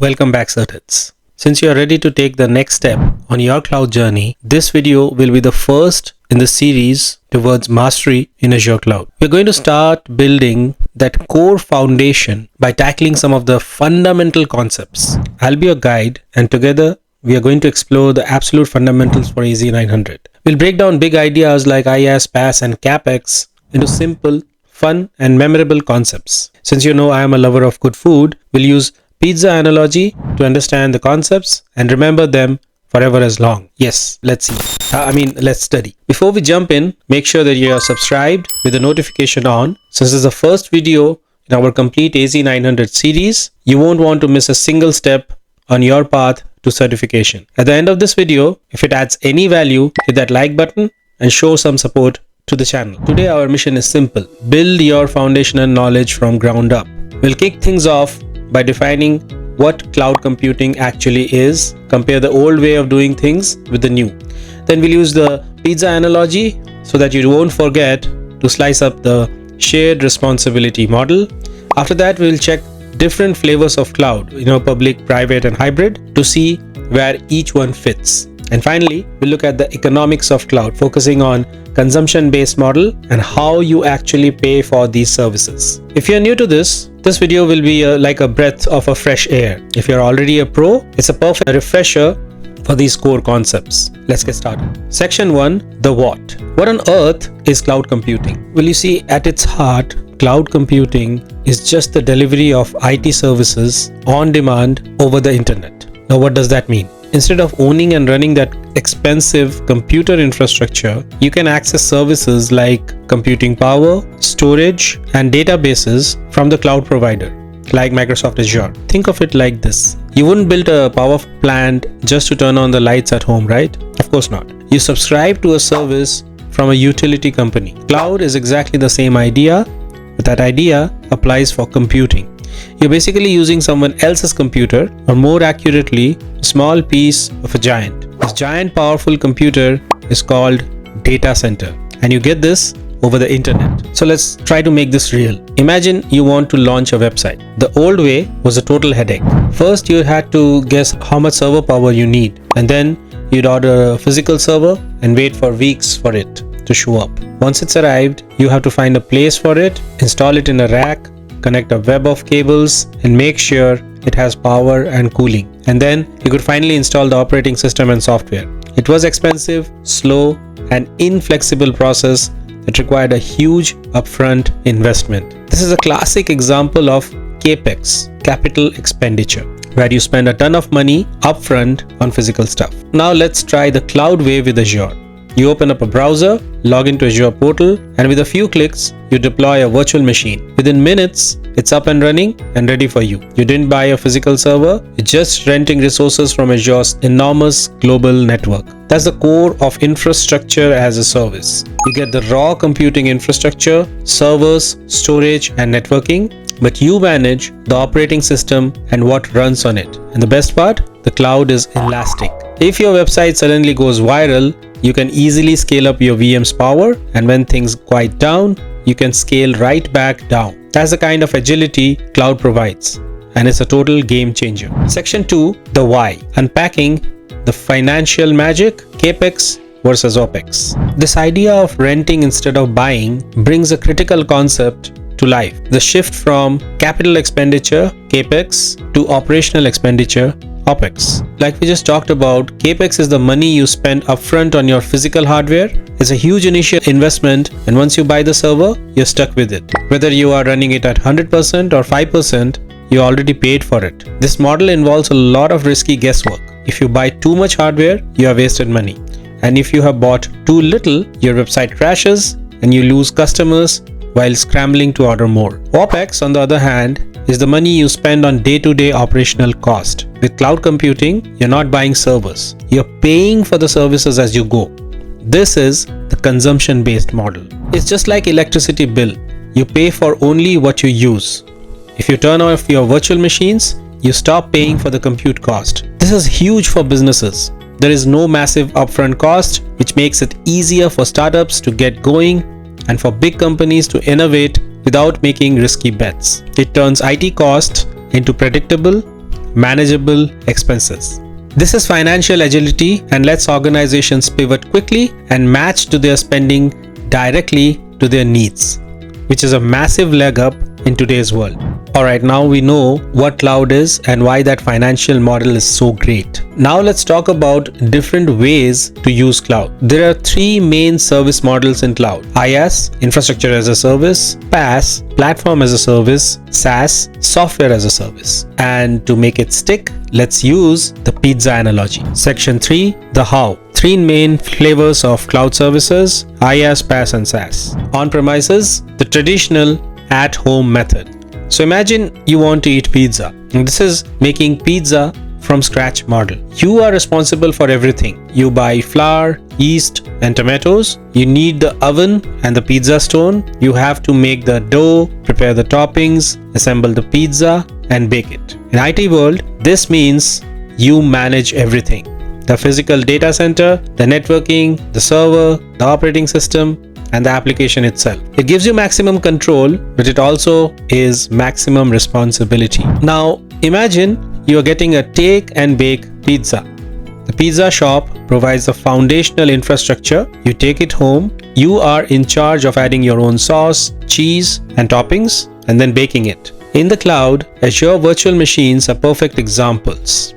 Welcome back, CertHeads. Since you are ready to take the next step on your cloud journey, this video will be the first in the series towards mastery in Azure Cloud. We're going to start building that core foundation by tackling some of the fundamental concepts. I'll be your guide, and together we are going to explore the absolute fundamentals for AZ-900. We'll break down big ideas like IaaS, PaaS, and CapEx into simple, fun, and memorable concepts. Since you know I am a lover of good food, we'll use pizza analogy to understand the concepts and remember them forever as long. Yes, let's study. Before we jump in, make sure that you are subscribed with the notification on. Since this is the first video in our complete AZ-900 series, you won't want to miss a single step on your path to certification. At the end of this video, if it adds any value, hit that like button and show some support to the channel. Today our mission is simple: build your foundational knowledge from ground up. We'll kick things off by defining what cloud computing actually is, compare the old way of doing things with the new. Then we'll use the pizza analogy so that you won't forget to slice up the shared responsibility model. After that, we'll check different flavors of cloud, public, private, and hybrid, to see where each one fits. And finally, we'll look at the economics of cloud, focusing on consumption-based model and how you actually pay for these services. If you're new to this video will be like a breath of a fresh air. If you're already a pro, it's a perfect refresher for these core concepts. Let's get started. Section 1, the what. What on earth is cloud computing? Well, you see, at its heart, cloud computing is just the delivery of IT services on demand over the internet. Now, what does that mean? Instead of owning and running that expensive computer infrastructure, you can access services like computing power, storage, and databases from the cloud provider, like Microsoft Azure. Think of it like this. You wouldn't build a power plant just to turn on the lights at home, right? Of course not. You subscribe to a service from a utility company. Cloud is exactly the same idea, but that idea applies for computing. You're basically using someone else's computer, or more accurately, a small piece of a giant. This giant powerful computer is called data center, and you get this over the internet. So let's try to make this real. Imagine you want to launch a website. The old way was a total headache. First, you had to guess how much server power you need, and then you'd order a physical server and wait for weeks for it to show up. Once it's arrived, you have to find a place for it, install it in a rack, connect a web of cables, and make sure it has power and cooling. And then you could finally install the operating system and software. It was expensive, slow, and inflexible process that required a huge upfront investment. This is a classic example of CapEx, capital expenditure, where you spend a ton of money upfront on physical stuff. Now let's try the cloud way with Azure. You open up a browser, log into Azure portal, and with a few clicks, you deploy a virtual machine. Within minutes, it's up and running and ready for you. You didn't buy a physical server, you're just renting resources from Azure's enormous global network. That's the core of infrastructure as a service. You get the raw computing infrastructure, servers, storage, and networking, but you manage the operating system and what runs on it. And the best part, the cloud is elastic. If your website suddenly goes viral, you can easily scale up your VM's power, and when things quiet down, you can scale right back down. That's the kind of agility cloud provides, and it's a total game changer. Section 2, the why. Unpacking the financial magic, CapEx versus OpEx. This idea of renting instead of buying brings a critical concept to life. The shift from capital expenditure, CapEx, to operational expenditure, OpEx. Like we just talked about, CapEx is the money you spend upfront on your physical hardware. It's a huge initial investment, and once you buy the server, you're stuck with it. Whether you are running it at 100% or 5%, you already paid for it. This model involves a lot of risky guesswork. If you buy too much hardware, you have wasted money. And if you have bought too little, your website crashes and you lose customers while scrambling to order more. OpEx, on the other hand, is the money you spend on day-to-day operational cost. With cloud computing, you're not buying servers. You're paying for the services as you go. This is the consumption-based model. It's just like electricity bill. You pay for only what you use. If you turn off your virtual machines, you stop paying for the compute cost. This is huge for businesses. There is no massive upfront cost, which makes it easier for startups to get going and for big companies to innovate without making risky bets. It turns IT costs into predictable manageable expenses. This is financial agility and lets organizations pivot quickly and match to their spending directly to their needs, which is a massive leg up in today's world. Alright, now we know what cloud is and why that financial model is so great. Now let's talk about different ways to use cloud. There are three main service models in cloud: IaaS, infrastructure as a service; PaaS, platform as a service; SaaS, software as a service. And to make it stick, let's use the pizza analogy. Section 3, the how. Three main flavors of cloud services: IaaS, PaaS and SaaS. On-premises, the traditional at-home method. So imagine you want to eat pizza. And this is making pizza from scratch model. You are responsible for everything. You buy flour, yeast and tomatoes. You need the oven and the pizza stone. You have to make the dough, prepare the toppings, assemble the pizza and bake it. In IT world, this means you manage everything: the physical data center, the networking, the server, the operating system, and the application itself. It gives you maximum control, but it also is maximum responsibility. Now imagine you are getting a take and bake pizza. The pizza shop provides the foundational infrastructure. You take it home. You are in charge of adding your own sauce, cheese and toppings and then baking it. In the cloud, Azure virtual machines are perfect examples.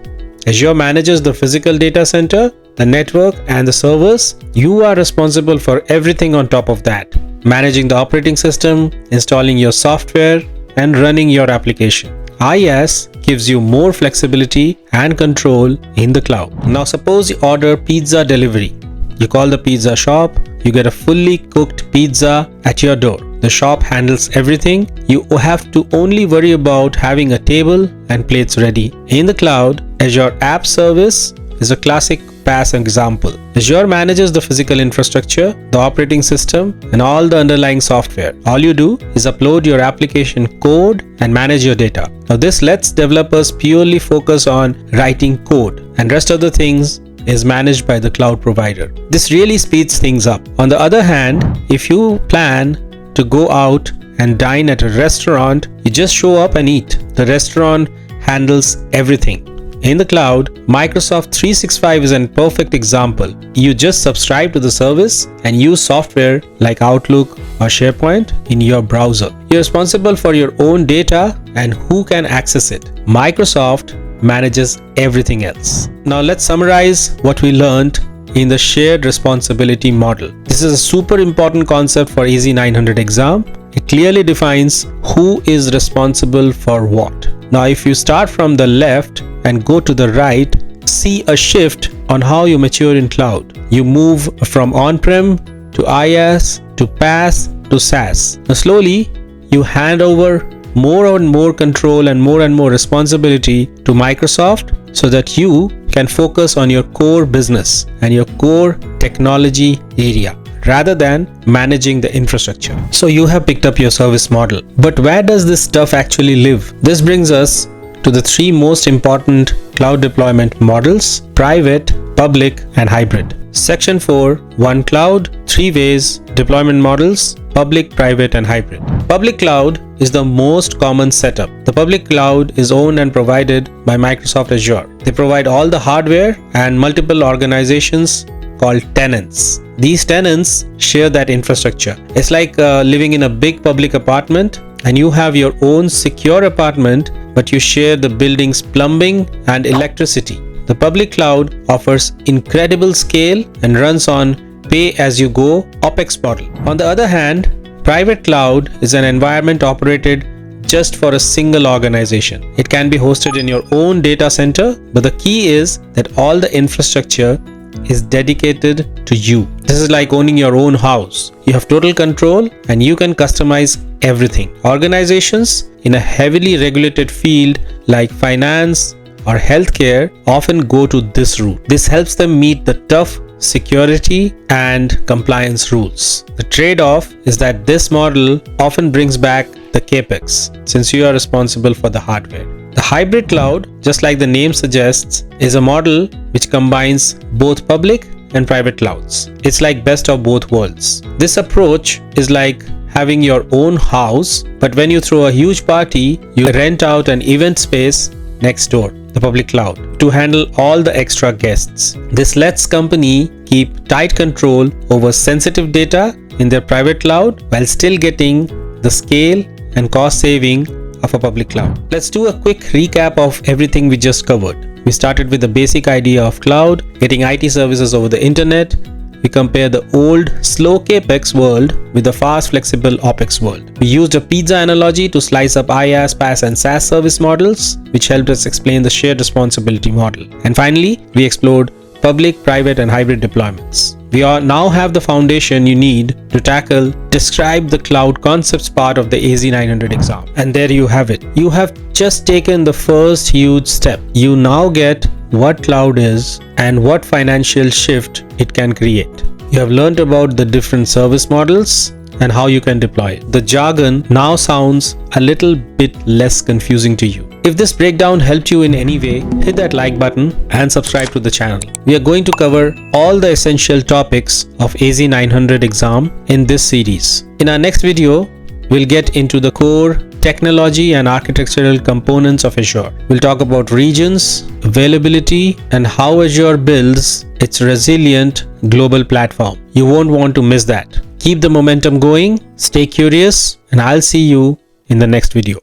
Azure manages the physical data center, the network and the servers. You are responsible for everything on top of that, managing the operating system, installing your software and running your application. IaaS gives you more flexibility and control in the cloud. Now suppose you order pizza delivery. You call the pizza shop, you get a fully cooked pizza at your door. The shop handles everything. You have to only worry about having a table and plates ready. In the cloud, Azure App Service is a classic PaaS example. Azure manages the physical infrastructure, the operating system, and all the underlying software. All you do is upload your application code and manage your data. Now this lets developers purely focus on writing code, and rest of the things is managed by the cloud provider. This really speeds things up. On the other hand, if you plan to go out and dine at a restaurant, you just show up and eat. The restaurant handles everything. In the cloud, Microsoft 365 is a perfect example. You just subscribe to the service and use software like Outlook or SharePoint in your browser. You're responsible for your own data and who can access it. Microsoft manages everything else. Now let's summarize what we learned in the shared responsibility model. This is a super important concept for AZ-900 exam. It clearly defines who is responsible for what. Now if you start from the left and go to the right, see a shift on how you mature in cloud. You move from on-prem to IaaS to PaaS to SaaS. Now slowly you hand over more and more control and more responsibility to Microsoft so that you can focus on your core business and your core technology area rather than managing the infrastructure. So you have picked up your service model. But where does this stuff actually live? This brings us to the three most important cloud deployment models: private, public, and hybrid. Section 4, one cloud, three ways, deployment models: public, private, and hybrid. Public cloud is the most common setup. The public cloud is owned and provided by Microsoft Azure. They provide all the hardware and multiple organizations called tenants. These tenants share that infrastructure. It's like living in a big public apartment and you have your own secure apartment, but you share the building's plumbing and electricity. The public cloud offers incredible scale and runs on pay-as-you-go OpEx model. On the other hand, private cloud is an environment operated just for a single organization. It can be hosted in your own data center, but the key is that all the infrastructure is dedicated to you. This is like owning your own house. You have total control and you can customize everything. Organizations in a heavily regulated field like finance or healthcare often go to this route. This helps them meet the tough security and compliance rules. The trade-off is that this model often brings back the CapEx since you are responsible for the hardware. The hybrid cloud, just like the name suggests, is a model which combines both public and private clouds. It's like best of both worlds. This approach is like having your own house, but when you throw a huge party, you rent out an event space next door. the public cloud to handle all the extra guests. This lets company keep tight control over sensitive data in their private cloud while still getting the scale and cost saving of a public cloud. Let's do a quick recap of everything we just covered. We started with the basic idea of cloud, getting IT services over the internet. We compare the old, slow CapEx world with the fast, flexible OpEx world. We used a pizza analogy to slice up IaaS, PaaS and SaaS service models, which helped us explain the shared responsibility model. And finally, we explored public, private and hybrid deployments. We now have the foundation you need to tackle describe the cloud concepts part of the AZ-900 exam. And there you have it. You have just taken the first huge step. You now get what cloud is and what financial shift it can create. You have learned about the different service models and how you can deploy it. The jargon now sounds a little bit less confusing to you. If this breakdown helped you in any way, hit that like button and subscribe to the channel. We are going to cover all the essential topics of AZ-900 exam in this series. In our next video, we'll get into the core technology and architectural components of Azure. We'll talk about regions, availability, and how Azure builds its resilient global platform. You won't want to miss that. Keep the momentum going, stay curious, and I'll see you in the next video.